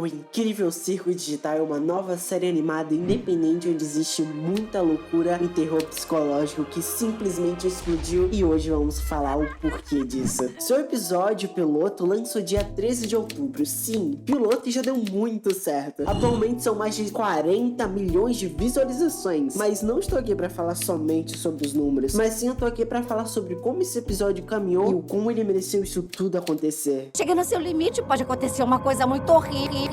O Incrível Circo Digital é uma nova série animada independente onde existe muita loucura e terror psicológico que simplesmente explodiu e hoje vamos falar o porquê disso. Seu episódio piloto lançou dia 13 de outubro. Sim, piloto já deu muito certo. Atualmente são mais de 40 milhões de visualizações, mas não estou aqui para falar somente sobre os números, mas sim eu tô aqui para falar sobre como esse episódio caminhou e o como ele mereceu isso tudo acontecer. Chega no seu limite, pode acontecer uma coisa muito horrível.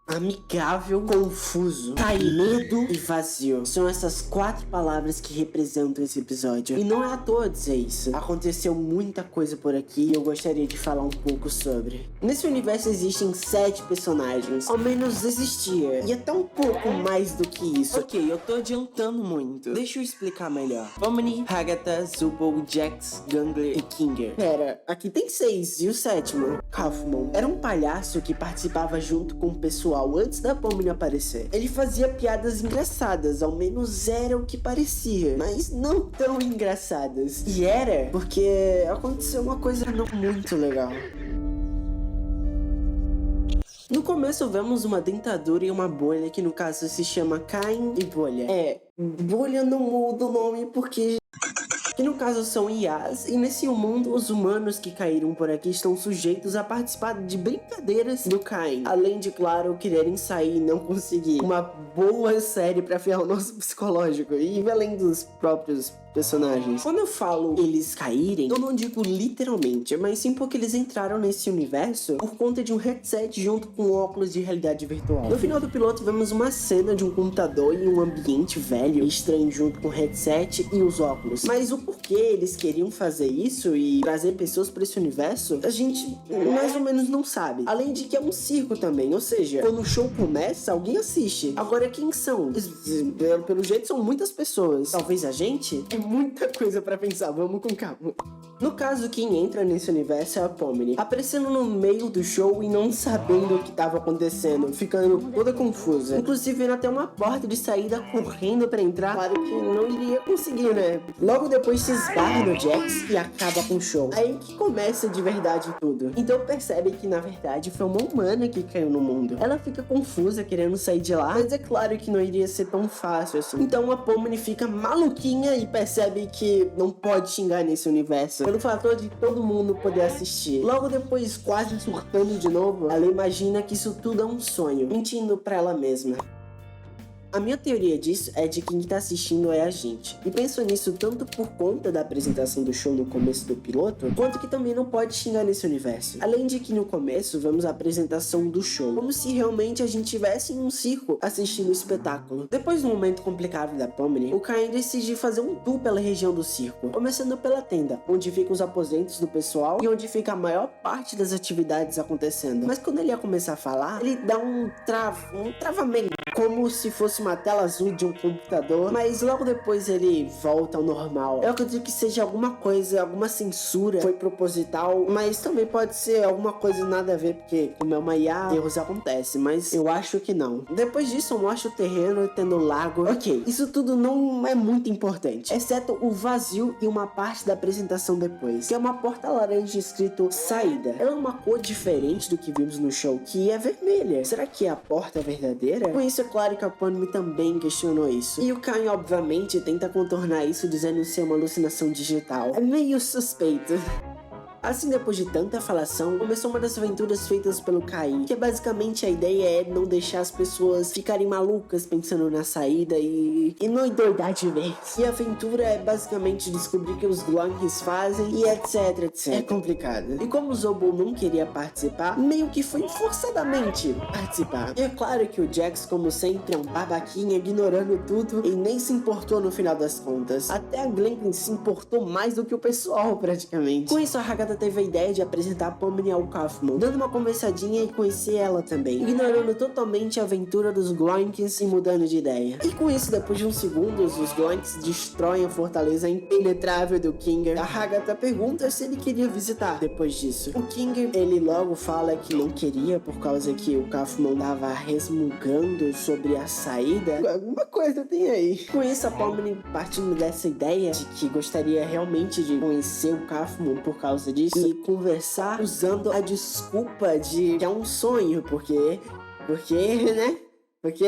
Amigável, confuso, medo e vazio. São essas 4 palavras que representam esse episódio. E não é à toa dizer isso. Aconteceu muita coisa por aqui e eu gostaria de falar um pouco sobre. Nesse universo existem 7 personagens. Ao menos existia. E até um pouco mais do que isso. Ok, eu tô adiantando muito. Deixa eu explicar melhor. Pomni, Agatha, Zubul, Jax, Gangler e Kinger. Pera, aqui tem 6 e o 7º, Kaufman. Era um palhaço que participava junto com o pessoal antes da Pomni aparecer. Ele fazia piadas engraçadas, ao menos era o que parecia, mas não tão engraçadas. E era porque aconteceu uma coisa não muito legal. No começo vemos uma dentadura e uma bolha que no caso se chama Caim e Bolha. Bolha não muda o nome porque... que no caso são IAs, e nesse mundo os humanos que caíram por aqui estão sujeitos a participar de brincadeiras do Caim, além de, claro, quererem sair e não conseguir. Uma boa série pra afiar o nosso psicológico, e além dos próprios personagens. Quando eu falo eles caírem, eu não digo literalmente, mas sim porque eles entraram nesse universo por conta de um headset junto com óculos de realidade virtual. No final do piloto vemos uma cena de um computador em um ambiente velho e estranho junto com o headset e os óculos. Mas o porquê eles queriam fazer isso e trazer pessoas para esse universo, a gente mais ou menos não sabe. Além de que é um circo também, ou seja, quando o show começa, alguém assiste. Agora quem são? Pelo jeito são muitas pessoas. Talvez a gente? É muita coisa pra pensar, vamos com calma. No caso, quem entra nesse universo é a Pomni, aparecendo no meio do show e não sabendo o que estava acontecendo, ficando toda confusa. Inclusive, vendo até uma porta de saída correndo pra entrar, claro que não iria conseguir, né? Logo depois se esbarra no Jax e acaba com o show. Aí que começa de verdade tudo. Então percebe que, na verdade, foi uma humana que caiu no mundo. Ela fica confusa, querendo sair de lá, mas é claro que não iria ser tão fácil assim. Então a Pomni fica maluquinha e percebe que não pode xingar nesse universo, pelo fator de todo mundo poder assistir. Logo depois, quase surtando de novo, ela imagina que isso tudo é um sonho, mentindo pra ela mesma. A minha teoria disso é de que quem tá assistindo é a gente. E penso nisso tanto por conta da apresentação do show no começo do piloto, quanto que também não pode xingar nesse universo. Além de que no começo vemos a apresentação do show, como se realmente a gente estivesse em um circo assistindo o espetáculo. Depois do momento complicado da Pomni, o Caim decide fazer um tour pela região do circo, começando pela tenda, onde ficam os aposentos do pessoal e onde fica a maior parte das atividades acontecendo. Mas quando ele ia começar a falar, ele dá um travamento, como se fosse uma tela azul de um computador, mas logo depois ele volta ao normal. Eu acredito que seja alguma coisa, alguma censura, foi proposital, mas também pode ser alguma coisa nada a ver, porque como é uma IA, erros acontecem, mas eu acho que não. Depois disso mostra o terreno tendo lago. Ok, isso tudo não é muito importante, exceto o vazio e uma parte da apresentação depois, que é uma porta laranja escrito saída. Ela é uma cor diferente do que vimos no show, que é vermelha. Será que é a porta verdadeira? Com isso é claro que a Pomni também questionou isso. E o Caim, obviamente, tenta contornar isso dizendo ser uma alucinação digital. É meio suspeito. Assim, depois de tanta falação, começou uma das aventuras feitas pelo Caim, que basicamente a ideia é não deixar as pessoas ficarem malucas pensando na saída e não endoidar de vez. E a aventura é basicamente descobrir o que os Glonks fazem e etc. É complicado. E como o Zobul não queria participar, meio que foi forçadamente participar. E é claro que o Jax, como sempre, é um babaquinha, ignorando tudo e nem se importou no final das contas. Até a Glenn se importou mais do que o pessoal, praticamente. Com isso, a Agatha teve a ideia de apresentar a Pomni ao Kaufman, dando uma conversadinha e conhecer ela também, ignorando totalmente a aventura dos Glonks e mudando de ideia. E com isso, depois de uns segundos, os Glonks destroem a fortaleza impenetrável do Kinger. A Agatha pergunta se ele queria visitar. Depois disso, o Kinger, ele logo fala que não queria por causa que o Kaufman tava resmungando sobre a saída. Alguma coisa tem aí. Com isso, a Pomni, partindo dessa ideia de que gostaria realmente de conhecer o Kaufman por causa disso e conversar usando a desculpa de que é um sonho, porque Porque, né? Porque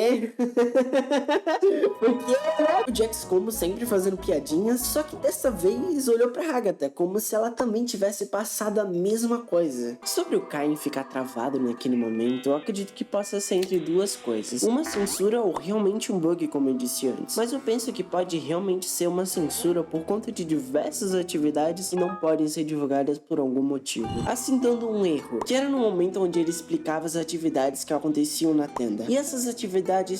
o Jax, como sempre, fazendo piadinhas, só que dessa vez olhou pra Agatha como se ela também tivesse passado a mesma coisa. Sobre o Kain ficar travado naquele momento, eu acredito que possa ser entre duas coisas: uma censura ou realmente um bug, como eu disse antes. Mas eu penso que pode realmente ser uma censura por conta de diversas atividades que não podem ser divulgadas por algum motivo. Assim, dando um erro, que era no momento onde ele explicava as atividades que aconteciam na tenda. E essas atividades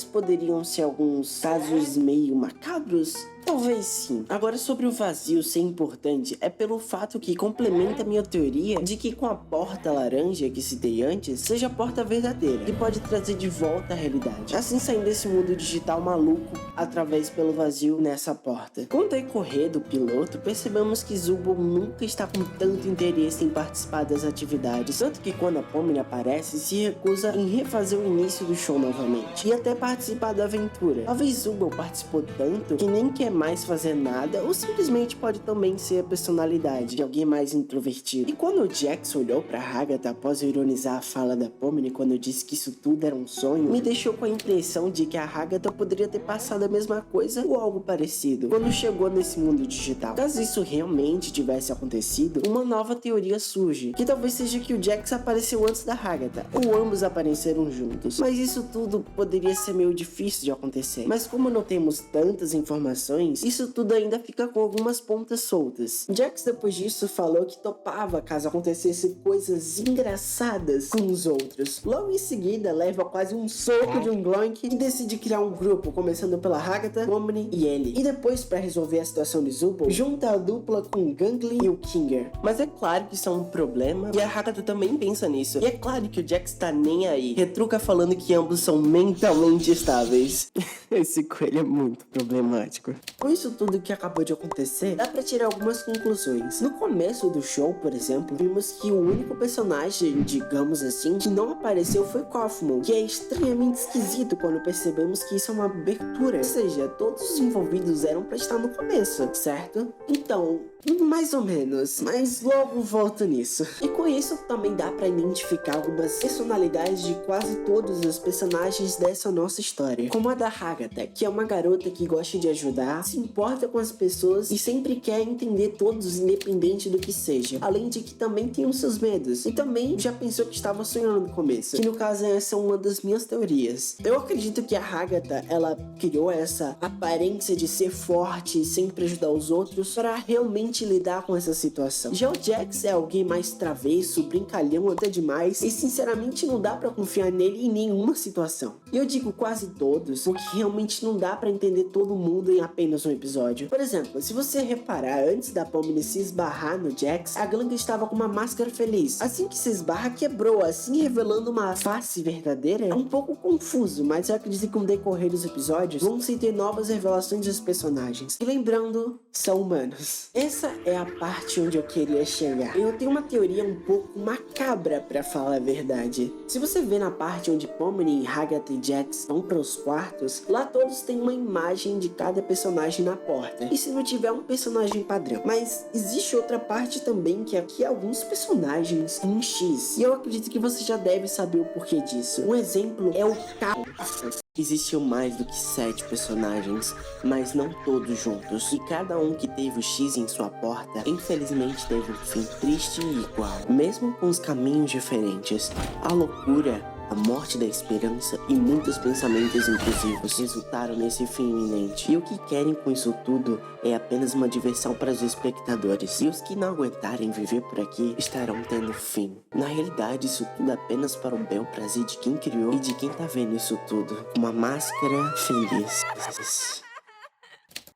poderiam ser alguns casos meio macabros? Talvez sim. Agora, sobre o vazio ser importante, é pelo fato que complementa minha teoria de que com a porta laranja que citei antes, seja a porta verdadeira, que pode trazer de volta a realidade, assim saindo desse mundo digital maluco através pelo vazio nessa porta. Com o decorrer do piloto, percebemos que Zubul nunca está com tanto interesse em participar das atividades, tanto que quando a Pomni aparece, se recusa em refazer o início do show novamente, e até participar da aventura. Talvez Zubul participou tanto que nem quer mais fazer nada, ou simplesmente pode também ser a personalidade de alguém mais introvertido. E quando o Jax olhou pra Agatha após ironizar a fala da Pomni quando eu disse que isso tudo era um sonho, me deixou com a impressão de que a Agatha poderia ter passado a mesma coisa ou algo parecido quando chegou nesse mundo digital. Caso isso realmente tivesse acontecido, uma nova teoria surge, que talvez seja que o Jax apareceu antes da Agatha, ou ambos apareceram juntos. Mas isso tudo poderia ser meio difícil de acontecer. Mas como não temos tantas informações, isso tudo ainda fica com algumas pontas soltas. Jax depois disso falou que topava caso acontecesse coisas engraçadas com os outros. Logo em seguida leva quase um soco de um Gloink e decide criar um grupo, começando pela Agatha, Pomni e ele. E depois, para resolver a situação de Zubul, junta a dupla com o Gangly e o Kinger. Mas é claro que isso é um problema e a Agatha também pensa nisso. E é claro que o Jax tá nem aí. Retruca falando que ambos são mentalmente estáveis. Esse coelho é muito problemático. Com isso tudo que acabou de acontecer, dá pra tirar algumas conclusões. No começo do show, por exemplo, vimos que o único personagem, digamos assim, que não apareceu foi Kaufman, que é extremamente esquisito quando percebemos que isso é uma abertura. Ou seja, todos os envolvidos eram pra estar no começo, certo? Então, mais ou menos, mas logo volto nisso. E com isso também dá pra identificar algumas personalidades de quase todos os personagens dessa nossa história. Como a da Agatha, que é uma garota que gosta de ajudar, se importa com as pessoas e sempre quer entender todos, independente do que seja. Além de que também tem os seus medos. E também já pensou que estava sonhando no começo. Que no caso essa é uma das minhas teorias. Eu acredito que a Agatha, ela criou essa aparência de ser forte e sempre ajudar os outros para realmente lidar com essa situação. Já o Jax é alguém mais travesso, brincalhão até demais, e sinceramente não dá pra confiar nele em nenhuma situação. E eu digo quase todos, porque realmente não dá pra entender todo mundo em apenas um episódio. Por exemplo, se você reparar, antes da Pomni se esbarrar no Jax, a Glenda estava com uma máscara feliz. Assim que se esbarra, quebrou, assim revelando uma face verdadeira. É um pouco confuso, mas eu acredito que com o decorrer dos episódios vão se ter novas revelações dos personagens. E lembrando, são humanos. Essa é a parte onde eu queria chegar. Eu tenho uma teoria um pouco macabra, pra falar a verdade. Se você vê na parte onde Pomni, Agatha e Jax vão para os quartos, lá todos têm uma imagem de cada personagem na porta. E se não tiver um personagem padrão. Mas existe outra parte também, que aqui alguns personagens têm um X. E eu acredito que você já deve saber o porquê disso. Um exemplo é o Caos. Existiam mais do que 7 personagens, mas não todos juntos. E cada um que teve o X em sua porta, infelizmente teve um fim triste e igual. Mesmo com os caminhos diferentes, a loucura, a morte da esperança e muitos pensamentos intrusivos resultaram nesse fim iminente. E o que querem com isso tudo é apenas uma diversão para os espectadores. E os que não aguentarem viver por aqui estarão tendo fim. Na realidade, isso tudo é apenas para o bel prazer de quem criou e de quem tá vendo isso tudo. Uma máscara feliz.